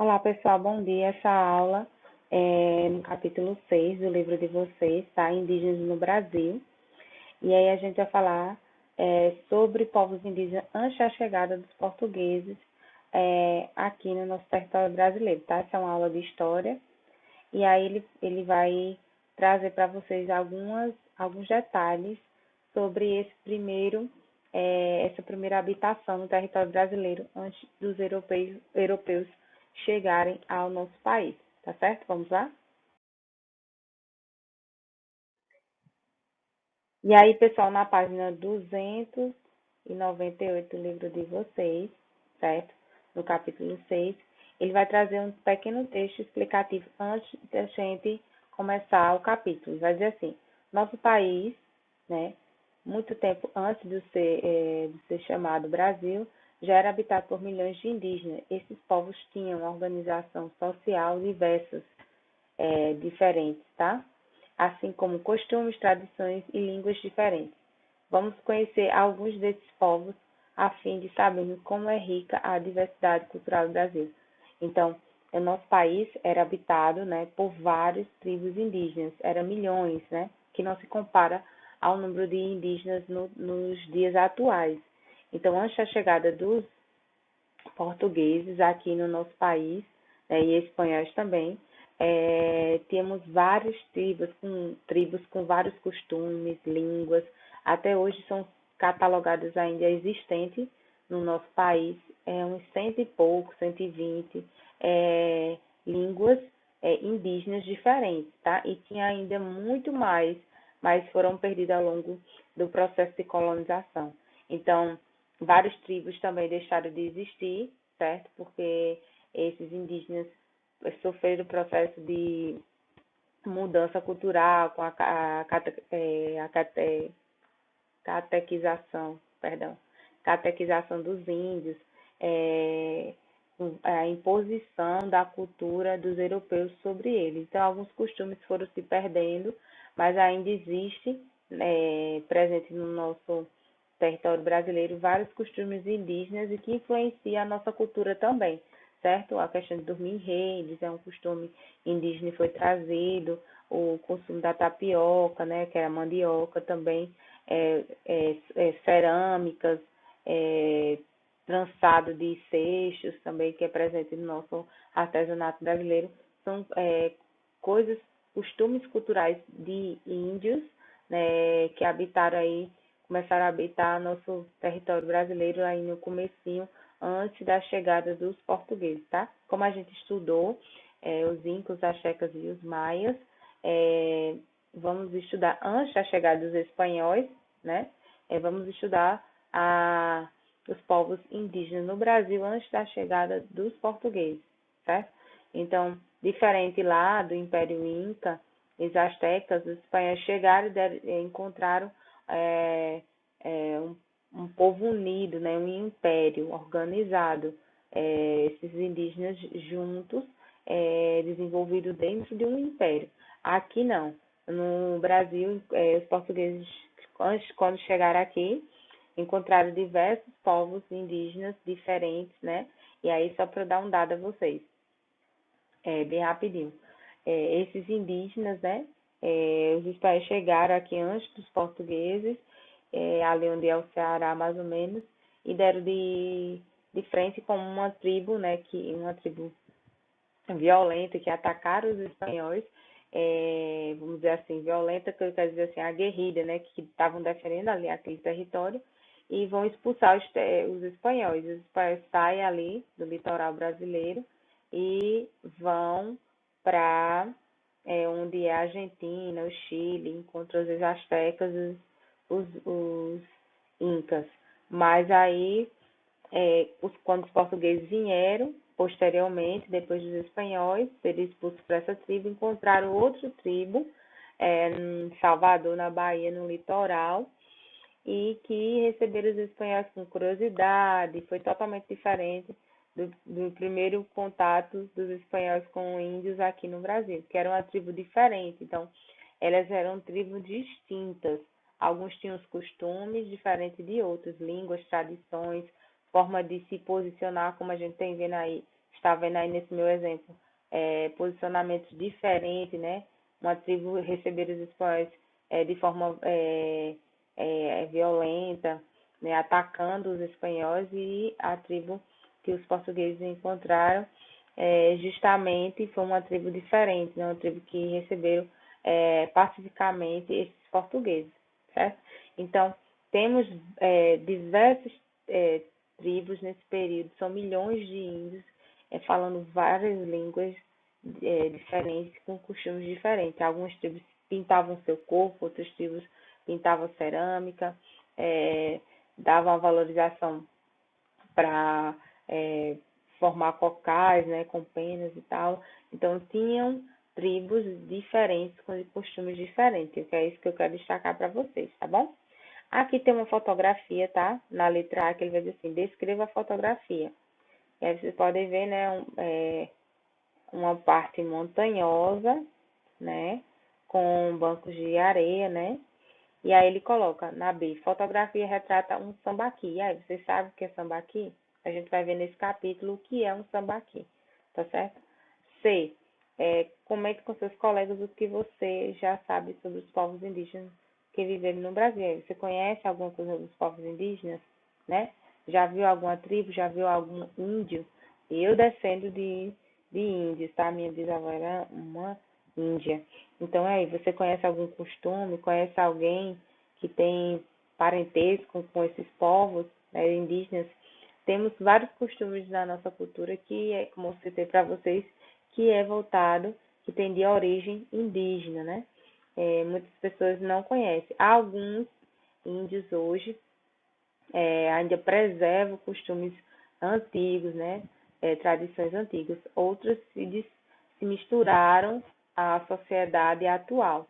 Olá, pessoal, bom dia. Essa aula é no capítulo 6 do livro de vocês, tá? Indígenas no Brasil. E aí a gente vai falar sobre povos indígenas antes da chegada dos portugueses aqui no nosso território brasileiro, tá? Essa é uma aula de história. E aí ele vai trazer para vocês alguns detalhes sobre essa primeira habitação no território brasileiro antes dos europeus chegarem ao nosso país, tá certo? Vamos lá? E aí, pessoal, na página 298 do livro de vocês, certo? No capítulo 6, ele vai trazer um pequeno texto explicativo antes da gente começar o capítulo. Ele vai dizer assim: nosso país, né, muito tempo antes de ser chamado Brasil, já era habitado por milhões de indígenas. Esses povos tinham uma organização social diversas, diferentes, tá? Assim como costumes, tradições e línguas diferentes. Vamos conhecer alguns desses povos a fim de sabermos como é rica a diversidade cultural do Brasil. Então, o nosso país era habitado, né, por várias tribos indígenas, eram milhões, né, que não se compara ao número de indígenas nos dias atuais. Então, antes da chegada dos portugueses aqui no nosso país, né, e espanhóis também, temos várias tribos com vários costumes, línguas, até hoje são catalogadas ainda existentes no nosso país, uns cento e pouco, 120 línguas indígenas diferentes, tá? E tinha ainda muito mais, mas foram perdidas ao longo do processo de colonização. Então, várias tribos também deixaram de existir, certo? Porque esses indígenas sofreram o processo de mudança cultural com catequização, perdão, catequização dos índios, a imposição da cultura dos europeus sobre eles. Então, alguns costumes foram se perdendo, mas ainda existe presente no nosso território brasileiro vários costumes indígenas e que influenciam a nossa cultura também, certo? A questão de dormir em redes é um costume indígena e foi trazido, o consumo da tapioca, né, que é a mandioca também, cerâmicas, trançado de cestos também, que é presente no nosso artesanato brasileiro, são coisas, costumes culturais de índios, né, que habitaram aí, começaram a habitar nosso território brasileiro aí no comecinho, antes da chegada dos portugueses, tá? Como a gente estudou os incas, os astecas e os maias, vamos estudar antes da chegada dos espanhóis, né? Vamos estudar os povos indígenas no Brasil antes da chegada dos portugueses, certo? Então, diferente lá do Império Inca, os astecas, os espanhóis chegaram e encontraram um povo unido, né? Um império organizado, esses indígenas juntos, desenvolvido dentro de um império. Aqui não. No Brasil, os portugueses, quando chegaram aqui, encontraram diversos povos indígenas diferentes, né? E aí, só para dar um dado a vocês, bem rapidinho. Esses indígenas, né? Os espanhóis chegaram aqui antes dos portugueses, ali onde é o Ceará, mais ou menos, e deram de frente com uma tribo, né? Uma tribo violenta que atacaram os espanhóis, vamos dizer assim, violenta, que eu quero dizer assim, aguerrida, né, que estavam defendendo ali aquele território, e vão expulsar os espanhóis. Os espanhóis saem ali do litoral brasileiro e vão para onde é a Argentina, o Chile, encontram os astecas, os incas. Mas aí quando os portugueses vieram, posteriormente, depois dos espanhóis serem expulsos para essa tribo, encontraram outra tribo em Salvador, na Bahia, no litoral, e que receberam os espanhóis com curiosidade, foi totalmente diferente do primeiro contato dos espanhóis com índios aqui no Brasil, que era uma tribo diferente. Então, elas eram tribos distintas. Alguns tinham os costumes diferentes de outros, línguas, tradições, forma de se posicionar, como a gente tem vendo aí, está vendo aí nesse meu exemplo, posicionamentos diferentes, né? Uma tribo receber os espanhóis de forma violenta, né? Atacando os espanhóis, e a tribo que os portugueses encontraram justamente foi uma tribo diferente, né? Uma tribo que receberam pacificamente esses portugueses, certo? Então, temos diversas tribos nesse período, são milhões de índios falando várias línguas diferentes, com costumes diferentes. Algumas tribos pintavam seu corpo, outras tribos pintavam cerâmica, davam valorização para formar cocais, né, com penas e tal. Então, tinham tribos diferentes, com costumes diferentes, que é isso que eu quero destacar para vocês, tá bom? Aqui tem uma fotografia, tá? Na letra A, que ele vai dizer assim, descreva a fotografia. E aí vocês podem ver, né, uma parte montanhosa, né, com bancos de areia, né? E aí ele coloca na B, fotografia retrata um sambaqui. E aí, vocês sabem o que é sambaqui? A gente vai ver nesse capítulo o que é um sambaqui, tá certo? C, comente com seus colegas o que você já sabe sobre os povos indígenas que viveram no Brasil. Aí, você conhece alguma coisa dos povos indígenas, né? Já viu alguma tribo? Já viu algum índio? Eu descendo de índios, tá? Minha bisavó era uma índia. Então, aí, você conhece algum costume? Conhece alguém que tem parentesco com esses povos, né, indígenas? Temos vários costumes na nossa cultura que como eu citei para vocês, que é voltado, que tem de origem indígena, né? Muitas pessoas não conhecem. Alguns índios hoje ainda preservam costumes antigos, né? Tradições antigas. Outros se misturaram à sociedade atual.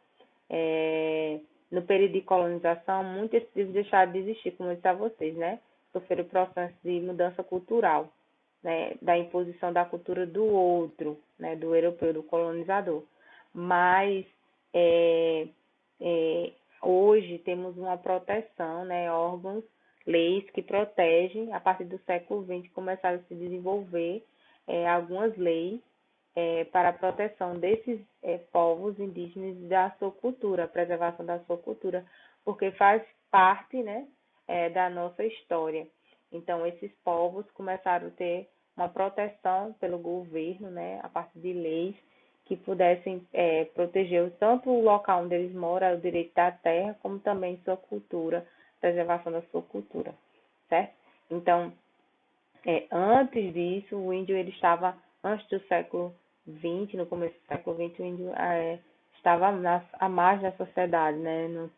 No período de colonização, muitas tribos deixaram de existir, como eu disse a vocês, né? Sofreram o processo de mudança cultural, né? Da imposição da cultura do outro, né? Do europeu, do colonizador. Mas hoje temos uma proteção, né? Órgãos, leis que protegem. A partir do século XX começaram a se desenvolver algumas leis para a proteção desses povos indígenas e da sua cultura, a preservação da sua cultura, porque faz parte, né, da nossa história. Então, esses povos começaram a ter uma proteção pelo governo, né, a partir de leis que pudessem proteger tanto o local onde eles moram, o direito da terra, como também sua cultura, preservação da sua cultura, certo? Então, antes disso, o índio ele estava, antes do século XX, no começo do século XX, o índio estava à margem da sociedade, né?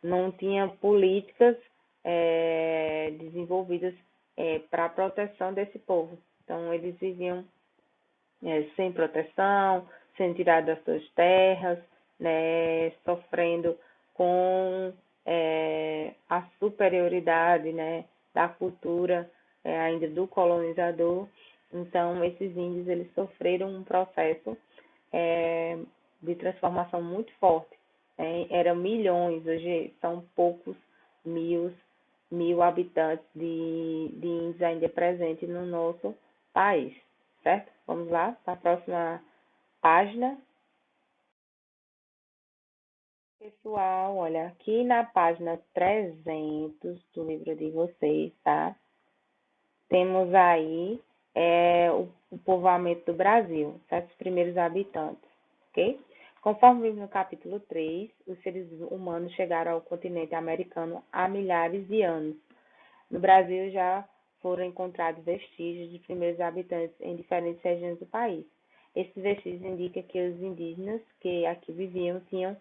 Não tinha políticas desenvolvidas para a proteção desse povo. Então, eles viviam sem proteção, sendo tirados das suas terras, né? Sofrendo com a superioridade, né? Da cultura ainda do colonizador. Então, esses índios eles sofreram um processo de transformação muito forte. Eram milhões, hoje são poucos mil habitantes de índios ainda presentes no nosso país, certo? Vamos lá para a próxima página. Pessoal, olha, aqui na página 300 do livro de vocês, tá? Temos aí o povoamento do Brasil, certo? Os primeiros habitantes, ok? Conforme vimos no capítulo 3, os seres humanos chegaram ao continente americano há milhares de anos. No Brasil já foram encontrados vestígios de primeiros habitantes em diferentes regiões do país. Esses vestígios indicam que os indígenas que aqui viviam tinham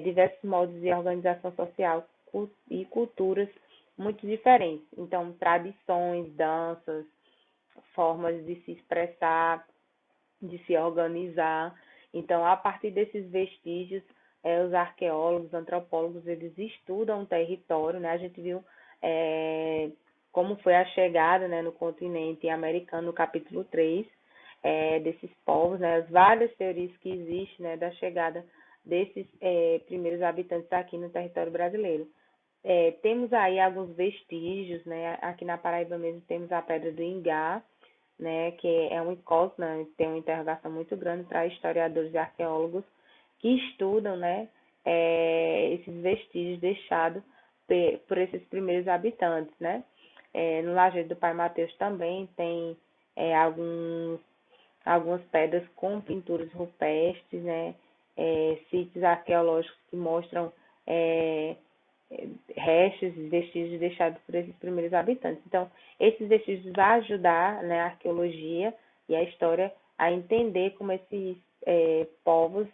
diversos modos de organização social e culturas muito diferentes. Então, tradições, danças, formas de se expressar, de se organizar. Então, a partir desses vestígios, os arqueólogos, antropólogos, eles estudam o território, né? A gente viu como foi a chegada, né, no continente americano, no capítulo 3, desses povos, né? As várias teorias que existem, né, da chegada desses primeiros habitantes aqui no território brasileiro. Temos aí alguns vestígios, né? Aqui na Paraíba mesmo temos a Pedra do Ingá, né, que é um incógnito, né, tem uma interrogação muito grande para historiadores e arqueólogos que estudam, né, esses vestígios deixados por esses primeiros habitantes, né. No Lajeado do Pai Mateus também tem algumas pedras com pinturas rupestres, né, sítios arqueológicos que mostram é, restos e vestígios deixados por esses primeiros habitantes. Então, esses vestígios vão ajudar, né, a arqueologia e a história a entender como esses povos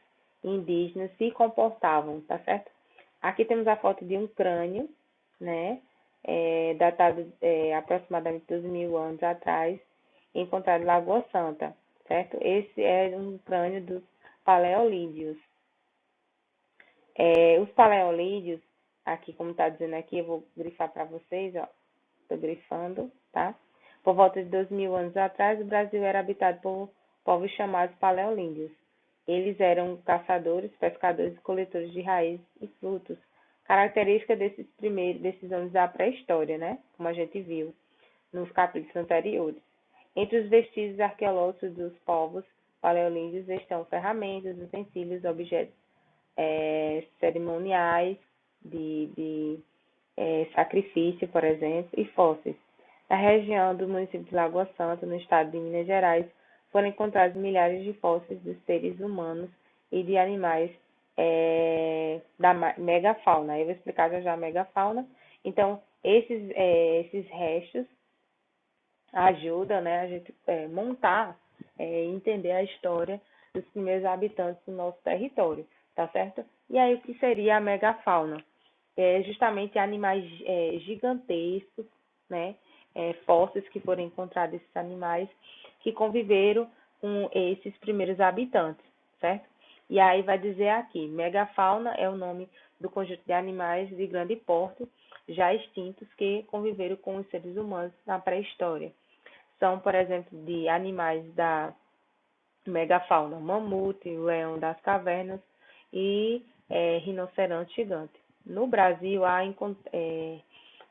indígenas se comportavam, tá certo? Aqui temos a foto de um crânio, né, datado aproximadamente 2.000 anos atrás, encontrado em Lagoa Santa, certo? Esse é um crânio dos paleolídeos. Os paleolídeos, aqui como está dizendo aqui, eu vou grifar para vocês, ó, estou grifando, tá? Por volta de 2.000 anos atrás, o Brasil era habitado por povos chamados paleolídeos. Eles eram caçadores, pescadores e coletores de raízes e frutos, característica desses anos da pré-história, né? Como a gente viu nos capítulos anteriores. Entre os vestígios arqueológicos dos povos paleolídeos estão ferramentas, utensílios, objetos cerimoniais, de sacrifício, por exemplo, e fósseis. Na região do município de Lagoa Santa, no estado de Minas Gerais, foram encontrados milhares de fósseis de seres humanos e de animais da megafauna. Eu vou explicar já a megafauna. Então, esses restos ajudam, né, a gente montar e entender a história dos primeiros habitantes do nosso território, tá certo? E aí, o que seria a megafauna? Justamente animais gigantescos, né? Fósseis que foram encontrados esses animais que conviveram com esses primeiros habitantes, certo? E aí vai dizer aqui, megafauna é o nome do conjunto de animais de grande porte, já extintos, que conviveram com os seres humanos na pré-história. São, por exemplo, de animais da megafauna, mamute, leão das cavernas e rinoceronte gigante. No Brasil,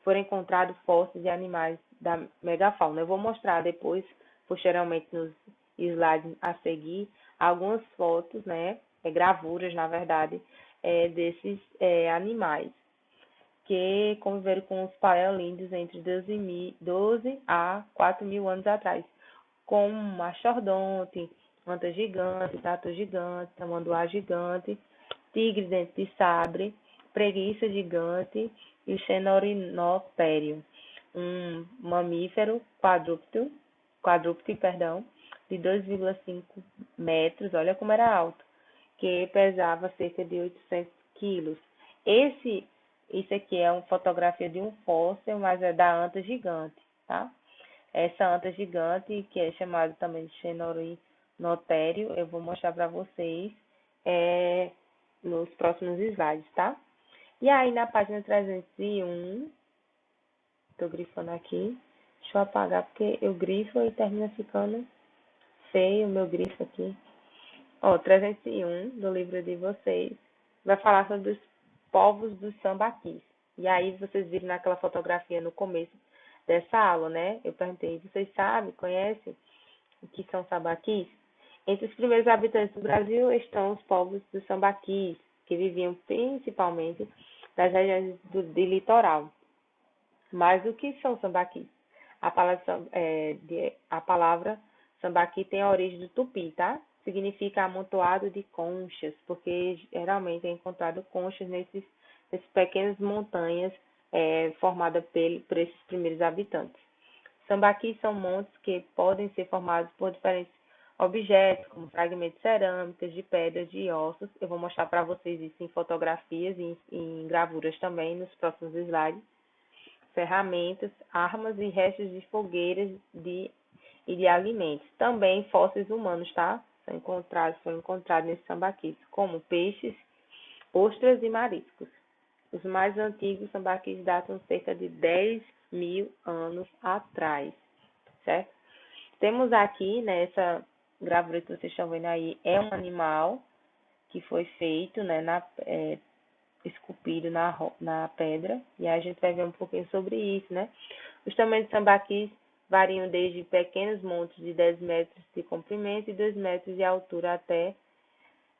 foram encontrados fósseis de animais da megafauna. Eu vou mostrar depois, posteriormente, nos slides a seguir, algumas fotos, né, gravuras, na verdade, desses animais que conviveram com os paleolídeos entre 12 a 4.000 anos atrás, como mastodonte, anta gigante, tatu gigante, tamanduá gigante, tigre dente de sabre, preguiça gigante e o xenorinopério, um mamífero quadrúpede, de 2,5 metros, olha como era alto, que pesava cerca de 800 quilos. Isso aqui é uma fotografia de um fóssil, mas é da anta gigante, tá? Essa anta gigante, que é chamada também de xenorinotério, eu vou mostrar para vocês nos próximos slides, tá? E aí, na página 301, estou grifando aqui, deixa eu apagar, porque eu grifo e termina ficando feio o meu grifo aqui. Ó, 301 do livro de vocês vai falar sobre os povos dos sambaquis. E aí vocês viram naquela fotografia no começo dessa aula, né? Eu perguntei, vocês sabem, conhecem o que são sambaquis? Entre os primeiros habitantes do Brasil estão os povos dos sambaquis, que viviam principalmente nas regiões de litoral. Mas o que são sambaquis? A palavra sambaqui tem a origem do tupi, tá? Significa amontoado de conchas, porque geralmente é encontrado conchas nesses pequenas montanhas formadas por esses primeiros habitantes. Sambaquis são montes que podem ser formados por diferentes objetos, como fragmentos de cerâmicas, de pedras, de ossos. Eu vou mostrar para vocês isso em fotografias e em gravuras também nos próximos slides. Ferramentas, armas e restos de fogueiras e de alimentos. Também fósseis humanos, tá? Foram encontrados nesses sambaquis, como peixes, ostras e mariscos. Os mais antigos sambaquis datam cerca de 10.000 anos atrás, certo? Temos aqui, nessa gravura que vocês estão vendo aí, é um animal que foi feito, né, esculpido na pedra, e aí a gente vai ver um pouquinho sobre isso, né? Os tamanhos de sambaquis variam desde pequenos montes de 10 metros de comprimento e 2 metros de altura até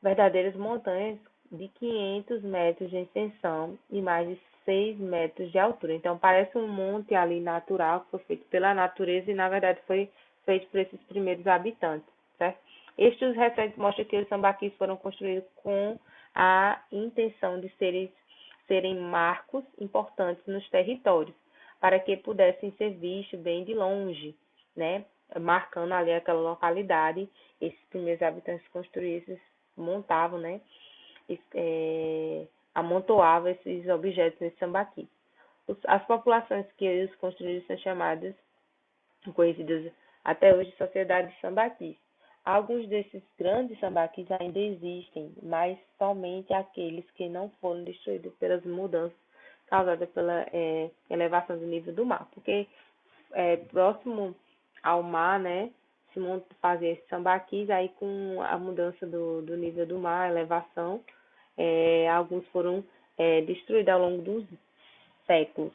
verdadeiras montanhas de 500 metros de extensão e mais de 6 metros de altura. Então, parece um monte ali natural, que foi feito pela natureza e, na verdade, foi feito por esses primeiros habitantes, certo? Estes recentes mostram que os sambaquis foram construídos com a intenção de serem marcos importantes nos territórios, para que pudessem ser vistos bem de longe, né? Marcando ali aquela localidade. Esses primeiros habitantes construíram, montavam, né? Amontoavam esses objetos nesse sambaqui. As populações que os construíram são chamadas, conhecidas até hoje, sociedades de sambaquis. Alguns desses grandes sambaquis ainda existem, mas somente aqueles que não foram destruídos pelas mudanças causadas pela elevação do nível do mar, porque próximo ao mar, né, se fazia esses sambaquis, aí com a mudança do nível do mar, a elevação, alguns foram destruídos ao longo dos séculos.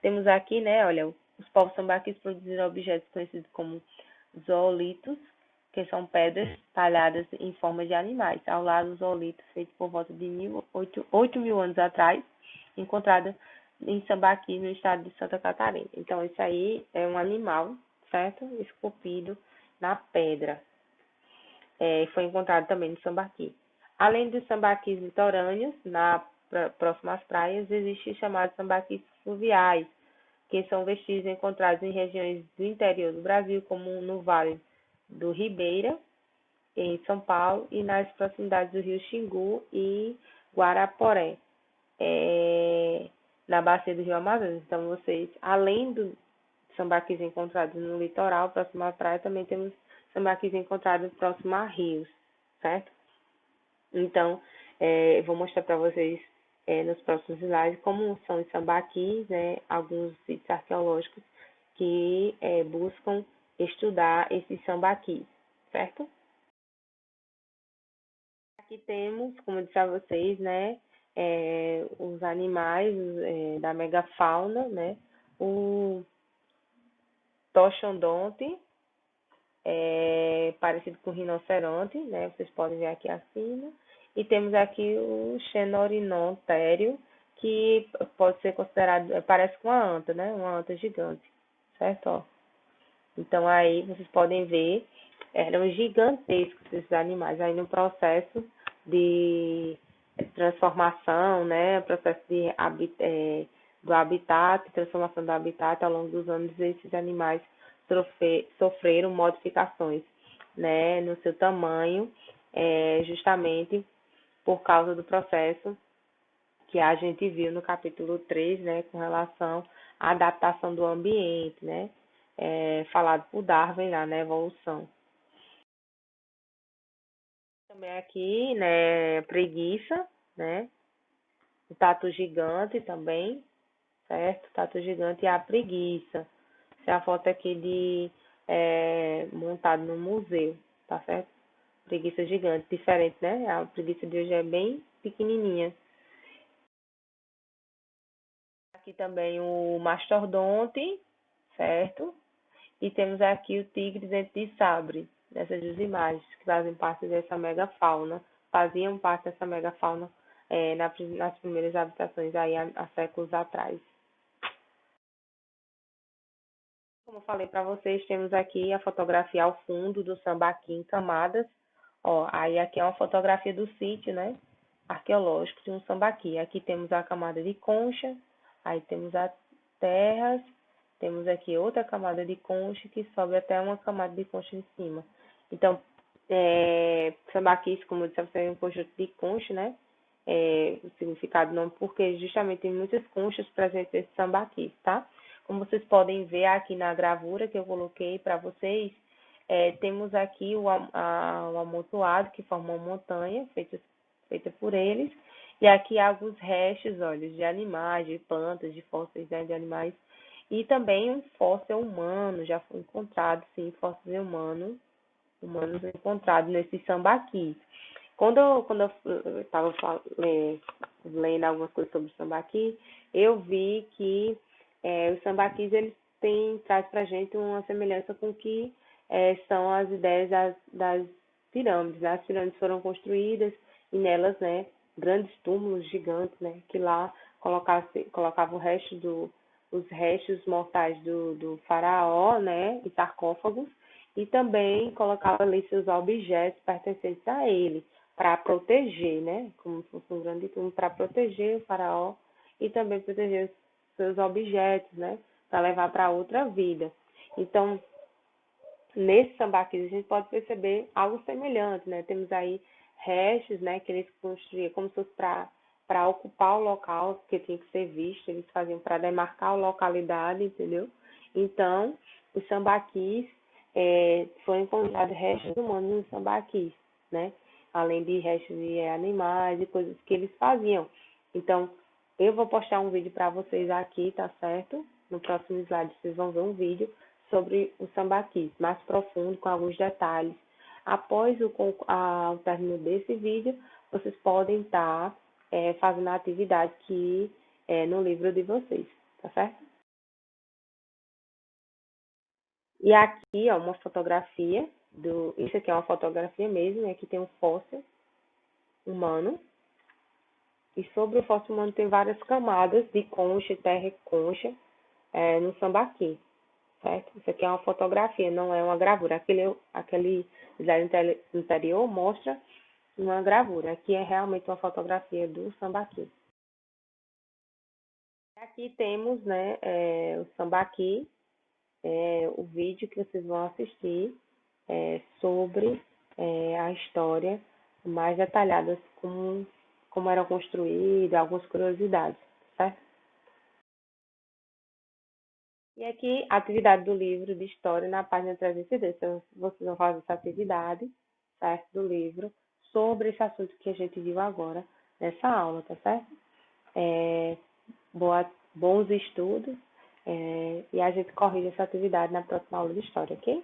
Temos aqui, né, olha, os povos sambaquis produziram objetos conhecidos como zoolitos, que são pedras talhadas em forma de animais. Ao lado, os zoolitos, feitos por volta de 8.000 anos atrás, encontrados em Sambaqui, no estado de Santa Catarina. Então, isso aí é um animal, certo? Esculpido na pedra. Foi encontrado também no Sambaqui. Além dos sambaquis litorâneos, próximas às praias, existem os chamados sambaquis fluviais, que são vestígios encontrados em regiões do interior do Brasil, como no Vale do Ribeira, em São Paulo, e nas proximidades do rio Xingu e Guaraporé, na bacia do rio Amazonas. Então, vocês, além do sambaquis encontrados no litoral, próximo à praia, também temos sambaquis encontrados próximo a rios, certo? Então, eu vou mostrar para vocês nos próximos slides como são os sambaquis, né, alguns sítios arqueológicos que buscam estudar esses sambaquis, certo? Aqui temos, como eu disse a vocês, né, os animais da megafauna, né, o toxodonte, parecido com o rinoceronte, né, vocês podem ver aqui acima, e temos aqui o xenorinóptero, que pode ser considerado, parece com uma anta, né, uma anta gigante, certo? Ó. Então, aí vocês podem ver, eram gigantescos esses animais, aí no processo de transformação, né, processo do habitat, transformação do habitat, ao longo dos anos, esses animais sofreram modificações, né, no seu tamanho, justamente por causa do processo que a gente viu no capítulo 3, né, com relação à adaptação do ambiente, né, falado por Darwin lá na evolução. Também aqui, né, preguiça, né, o tatu gigante também, certo? O tatu gigante e a preguiça. Essa é a foto aqui de montado no museu, tá certo? Preguiça gigante, diferente, né? A preguiça de hoje é bem pequenininha. Aqui também o mastodonte, certo? E temos aqui o tigre dente de sabre, nessas duas imagens, que fazem parte dessa megafauna, faziam parte dessa megafauna nas primeiras habitações aí há séculos atrás. Como eu falei para vocês, temos aqui a fotografia ao fundo do sambaqui em camadas. Ó, aí aqui é uma fotografia do sítio, né, arqueológico de um sambaqui. Aqui temos a camada de concha, aí temos as terras, temos aqui outra camada de concha que sobe até uma camada de concha em cima. Então, sambaquis, como eu disse, é um conjunto de concha, né? O significado do nome, porque justamente tem muitas conchas presentes nesse sambaquis, tá? Como vocês podem ver aqui na gravura que eu coloquei para vocês, temos aqui o amontoado que forma uma montanha feita por eles, e aqui há alguns restos, olha, de animais, de plantas, de fósseis, né, de animais, e também um fóssil humano, já foi encontrado, sim, fóssil humanos encontrados nesses sambaquis. Quando eu estava lendo algumas coisas sobre o sambaqui, eu vi que os sambaquis eles traz para a gente uma semelhança com o que são as ideias das pirâmides. As pirâmides foram construídas e nelas, né, grandes túmulos gigantes, né, que lá colocava os restos mortais do faraó, né, em sarcófagos, e também colocava ali seus objetos pertencentes a ele, para proteger, né, como se fosse um grande túmulo, para proteger o faraó e também proteger os seus objetos, né, para levar para outra vida. Então, nesse sambaquis a gente pode perceber algo semelhante, né? Temos aí restos, né, que eles construíam como se fosse para ocupar o local, porque tinha que ser visto, eles faziam para demarcar a localidade, entendeu? Então, os sambaquis foram encontrados restos humanos nos sambaquis, né? Além de restos de animais e coisas que eles faziam. Então, eu vou postar um vídeo para vocês aqui, tá certo? No próximo slide vocês vão ver um vídeo sobre o sambaquis, mais profundo, com alguns detalhes. Após o término desse vídeo, vocês podem estar fazendo a atividade que é no livro de vocês, tá certo? E aqui, ó, uma fotografia isso aqui é uma fotografia mesmo, e aqui tem um fóssil humano, e sobre o fóssil humano tem várias camadas de concha, terra e concha no sambaqui. Certo? Isso aqui é uma fotografia, não é uma gravura. Aquele slide anterior mostra uma gravura. Aqui é realmente uma fotografia do sambaqui. Aqui temos, né, o sambaqui, o vídeo que vocês vão assistir sobre a história mais detalhadas, como eram construídos, algumas curiosidades, certo? E aqui, a atividade do livro de história na página 310. Então, vocês vão fazer essa atividade, certo? Do livro, sobre esse assunto que a gente viu agora nessa aula, tá certo? É, bons estudos, e a gente corrige essa atividade na próxima aula de história, ok?